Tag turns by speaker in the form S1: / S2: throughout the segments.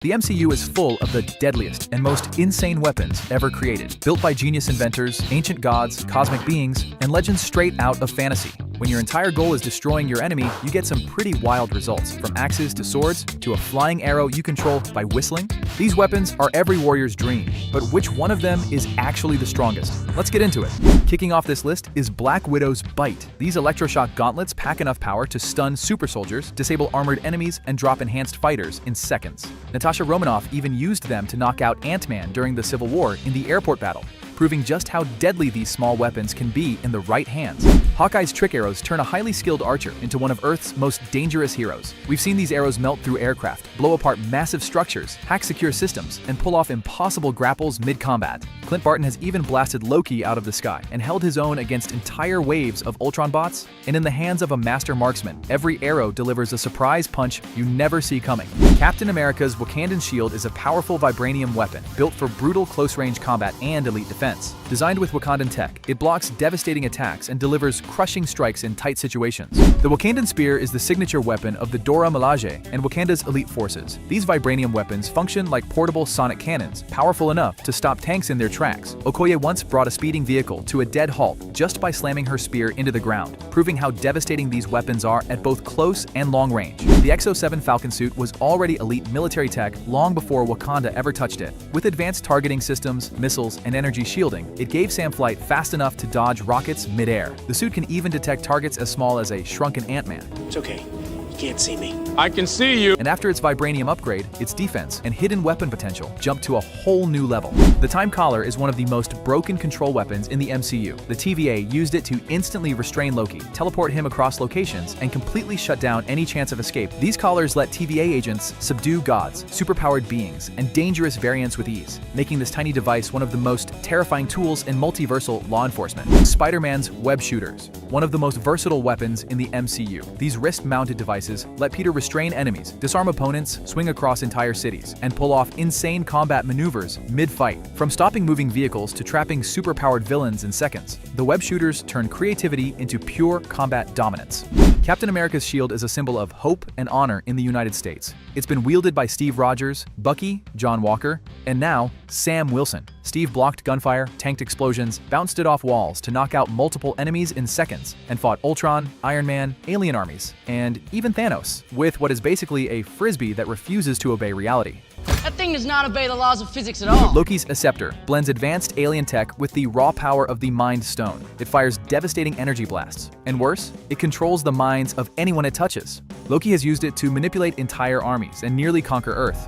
S1: The MCU is full of the deadliest and most insane weapons ever created, built by genius inventors, ancient gods, cosmic beings, and legends straight out of fantasy. When your entire goal is destroying your enemy, you get some pretty wild results, from axes to swords to a flying arrow you control by whistling. These weapons are every warrior's dream, but which one of them is actually the strongest? Let's get into it. Kicking off this list is Black Widow's Bite. These electroshock gauntlets pack enough power to stun super soldiers, disable armored enemies, and drop enhanced fighters in seconds. Natasha Romanoff even used them to knock out Ant-Man during the Civil War in the airport battle, proving just how deadly these small weapons can be in the right hands. Hawkeye's trick arrows turn a highly skilled archer into one of Earth's most dangerous heroes. We've seen these arrows melt through aircraft, blow apart massive structures, hack secure systems, and pull off impossible grapples mid-combat. Clint Barton has even blasted Loki out of the sky and held his own against entire waves of Ultron bots. And in the hands of a master marksman, every arrow delivers a surprise punch you never see coming. Captain America's Wakandan shield is a powerful vibranium weapon built for brutal close-range combat and elite defense. Designed with Wakandan tech, it blocks devastating attacks and delivers crushing strikes in tight situations. The Wakandan spear is the signature weapon of the Dora Milaje and Wakanda's elite forces. These vibranium weapons function like portable sonic cannons, powerful enough to stop tanks in their tracks. Okoye once brought a speeding vehicle to a dead halt just by slamming her spear into the ground, proving how devastating these weapons are at both close and long range. The X-07 Falcon suit was already elite military tech long before Wakanda ever touched it. With advanced targeting systems, missiles, and energy shielding, it gave Sam flight fast enough to dodge rockets mid-air. The suit can even detect targets as small as a shrunken Ant-Man.
S2: It's okay. You can't see me.
S3: I can see you!
S1: And after its vibranium upgrade, its defense and hidden weapon potential jumped to a whole new level. The Time Collar is one of the most broken control weapons in the MCU. The TVA used it to instantly restrain Loki, teleport him across locations, and completely shut down any chance of escape. These collars let TVA agents subdue gods, superpowered beings, and dangerous variants with ease, making this tiny device one of the most terrifying tools in multiversal law enforcement. Spider-Man's web shooters, one of the most versatile weapons in the MCU. These wrist-mounted devices let Peter restrain enemies, disarm opponents, swing across entire cities, and pull off insane combat maneuvers mid-fight. From stopping moving vehicles to trapping superpowered villains in seconds, the web shooters turn creativity into pure combat dominance. Captain America's shield is a symbol of hope and honor in the United States. It's been wielded by Steve Rogers, Bucky, John Walker, and now Sam Wilson. Steve blocked gunfire, tanked explosions, bounced it off walls to knock out multiple enemies in seconds, and fought Ultron, Iron Man, alien armies, and even Thanos, with what is basically a frisbee that refuses to obey reality.
S4: That thing does not obey the laws of physics at all.
S1: Loki's Scepter blends advanced alien tech with the raw power of the Mind Stone. It fires devastating energy blasts. And worse, it controls the minds of anyone it touches. Loki has used it to manipulate entire armies and nearly conquer Earth.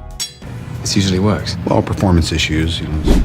S5: This usually works.
S6: Well, performance issues,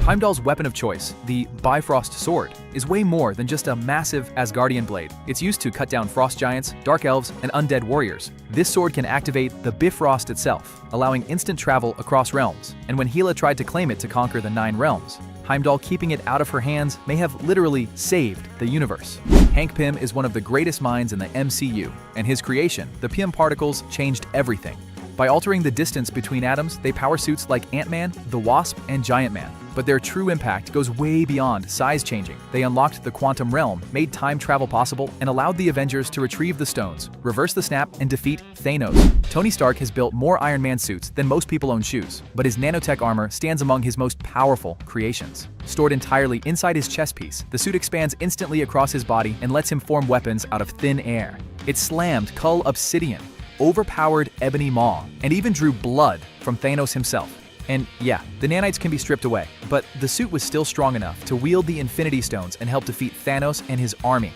S1: Heimdall's weapon of choice, the Bifrost Sword, is way more than just a massive Asgardian blade. It's used to cut down frost giants, dark elves, and undead warriors. This sword can activate the Bifrost itself, allowing instant travel across realms. And when Hela tried to claim it to conquer the 9 realms, Heimdall keeping it out of her hands may have literally saved the universe. Hank Pym is one of the greatest minds in the MCU, and his creation, the Pym particles, changed everything. By altering the distance between atoms, they power suits like Ant-Man, the Wasp, and Giant Man. But their true impact goes way beyond size changing. They unlocked the quantum realm, made time travel possible, and allowed the Avengers to retrieve the stones, reverse the snap, and defeat Thanos. Tony Stark has built more Iron Man suits than most people own shoes, but his nanotech armor stands among his most powerful creations. Stored entirely inside his chest piece, the suit expands instantly across his body and lets him form weapons out of thin air. It slammed Kull Obsidian, overpowered Ebony Maw, and even drew blood from Thanos himself. And yeah, the nanites can be stripped away, but the suit was still strong enough to wield the Infinity Stones and help defeat Thanos and his army.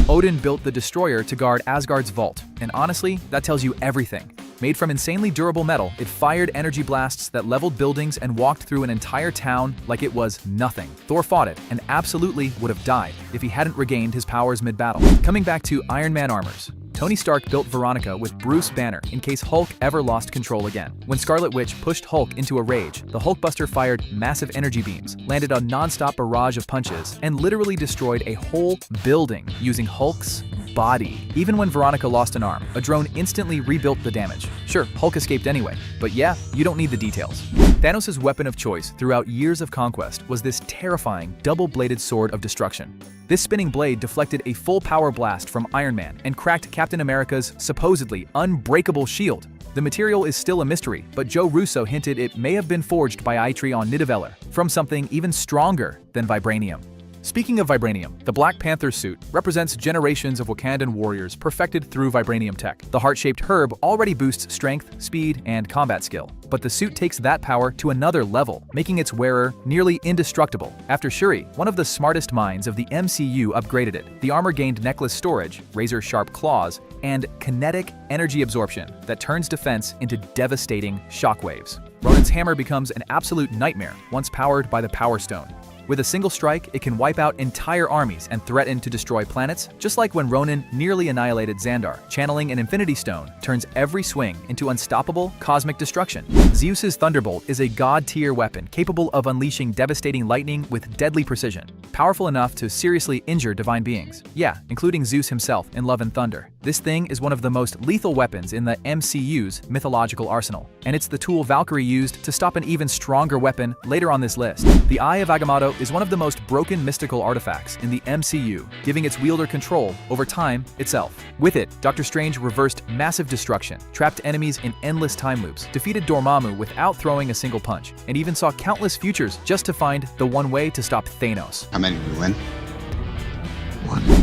S1: Odin built the Destroyer to guard Asgard's vault, and honestly, that tells you everything. Made from insanely durable metal, it fired energy blasts that leveled buildings and walked through an entire town like it was nothing. Thor fought it, and absolutely would have died if he hadn't regained his powers mid-battle. Coming back to Iron Man armors, Tony Stark built Veronica with Bruce Banner in case Hulk ever lost control again. When Scarlet Witch pushed Hulk into a rage, the Hulkbuster fired massive energy beams, landed a non-stop barrage of punches, and literally destroyed a whole building using Hulk's body. Even when Veronica lost an arm, a drone instantly rebuilt the damage. Sure, Hulk escaped anyway, but yeah, you don't need the details. Thanos' weapon of choice throughout years of conquest was this terrifying, double-bladed sword of destruction. This spinning blade deflected a full power blast from Iron Man and cracked Captain America's supposedly unbreakable shield. The material is still a mystery, but Joe Russo hinted it may have been forged by Eitri on Nidavellir from something even stronger than vibranium. Speaking of vibranium, the Black Panther suit represents generations of Wakandan warriors perfected through vibranium tech. The heart-shaped herb already boosts strength, speed, and combat skill, but the suit takes that power to another level, making its wearer nearly indestructible. After Shuri, one of the smartest minds of the MCU, upgraded it, the armor gained necklace storage, razor-sharp claws, and kinetic energy absorption that turns defense into devastating shockwaves. Ronin's hammer becomes an absolute nightmare once powered by the Power Stone. With a single strike, it can wipe out entire armies and threaten to destroy planets, just like when Ronin nearly annihilated Xandar. Channeling an Infinity Stone turns every swing into unstoppable cosmic destruction. Zeus's Thunderbolt is a god-tier weapon capable of unleashing devastating lightning with deadly precision, powerful enough to seriously injure divine beings. Yeah, including Zeus himself in Love and Thunder. This thing is one of the most lethal weapons in the MCU's mythological arsenal, and it's the tool Valkyrie used to stop an even stronger weapon later on this list. The Eye of Agamotto is one of the most broken mystical artifacts in the MCU, giving its wielder control over time itself. With it, Doctor Strange reversed massive destruction, trapped enemies in endless time loops, defeated Dormammu without throwing a single punch, and even saw countless futures just to find the one way to stop Thanos.
S5: How many did we win?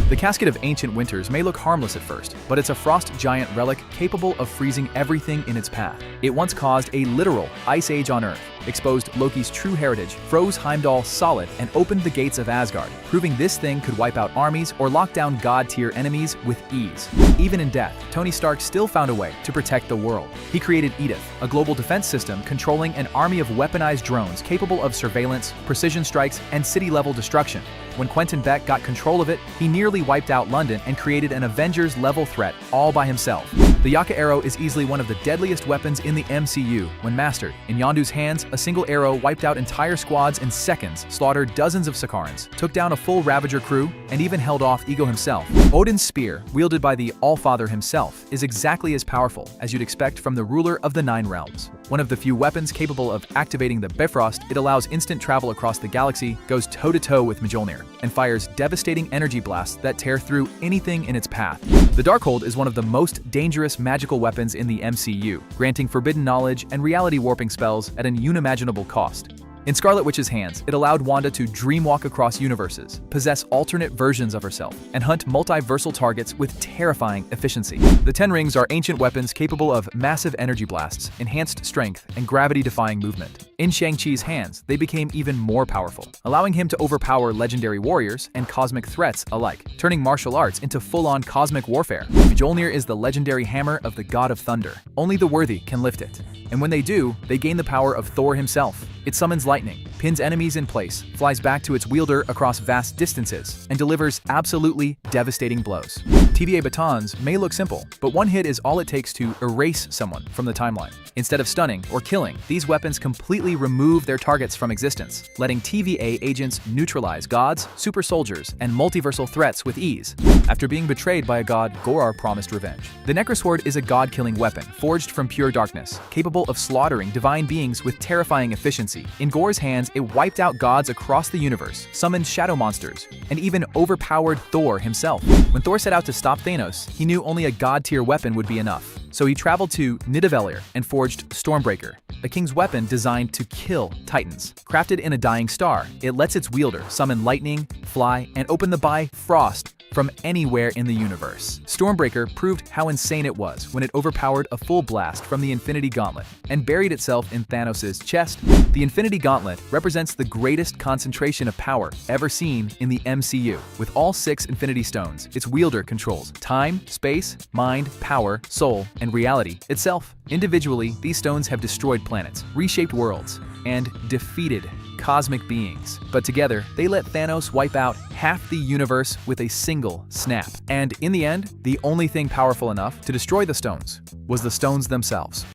S1: The Casket of Ancient Winters may look harmless at first, but it's a frost giant relic capable of freezing everything in its path. It once caused a literal ice age on Earth, exposed Loki's true heritage, froze Heimdall solid, and opened the gates of Asgard, proving this thing could wipe out armies or lock down god-tier enemies with ease. Even in death, Tony Stark still found a way to protect the world. He created Edith, a global defense system controlling an army of weaponized drones capable of surveillance, precision strikes, and city-level destruction. When Quentin Beck got control of it, he nearly wiped out London and created an Avengers-level threat all by himself. The Yaka arrow is easily one of the deadliest weapons in the MCU when mastered. In Yondu's hands, a single arrow wiped out entire squads in seconds, slaughtered dozens of Sakarans, took down a full Ravager crew, and even held off Ego himself. Odin's spear, wielded by the Allfather himself, is exactly as powerful as you'd expect from the ruler of the Nine Realms. One of the few weapons capable of activating the Bifrost, it allows instant travel across the galaxy, goes toe-to-toe with Mjolnir, and fires devastating energy blasts that tear through anything in its path. The Darkhold is one of the most dangerous magical weapons in the MCU, granting forbidden knowledge and reality warping spells at an unimaginable cost. In Scarlet Witch's hands, it allowed Wanda to dreamwalk across universes, possess alternate versions of herself, and hunt multiversal targets with terrifying efficiency. The Ten Rings are ancient weapons capable of massive energy blasts, enhanced strength, and gravity-defying movement. In Shang-Chi's hands, they became even more powerful, allowing him to overpower legendary warriors and cosmic threats alike, turning martial arts into full-on cosmic warfare. Mjolnir is the legendary hammer of the God of Thunder. Only the worthy can lift it. And when they do, they gain the power of Thor himself. It summons lightning, pins enemies in place, flies back to its wielder across vast distances, and delivers absolutely devastating blows. TVA batons may look simple, but one hit is all it takes to erase someone from the timeline. Instead of stunning or killing, these weapons completely remove their targets from existence, letting TVA agents neutralize gods, super soldiers, and multiversal threats with ease. After being betrayed by a god, Gorar promised revenge. The Necrosword is a god-killing weapon, forged from pure darkness, capable of slaughtering divine beings with terrifying efficiency. In Gor's hands, it wiped out gods across the universe, summoned shadow monsters, and even overpowered Thor himself. When Thor set out to stop Thanos, he knew only a god-tier weapon would be enough. So he traveled to Nidavellir and forged Stormbreaker, a king's weapon designed to kill titans. Crafted in a dying star, it lets its wielder summon lightning, fly, and open the Bifrost from anywhere in the universe. Stormbreaker proved how insane it was when it overpowered a full blast from the Infinity Gauntlet and buried itself in Thanos' chest. The Infinity Gauntlet represents the greatest concentration of power ever seen in the MCU. With all 6 Infinity Stones, its wielder controls time, space, mind, power, soul, and reality itself. Individually, these stones have destroyed planets, reshaped worlds, and defeated cosmic beings. But together, they let Thanos wipe out half the universe with a single snap. And in the end, the only thing powerful enough to destroy the stones was the stones themselves.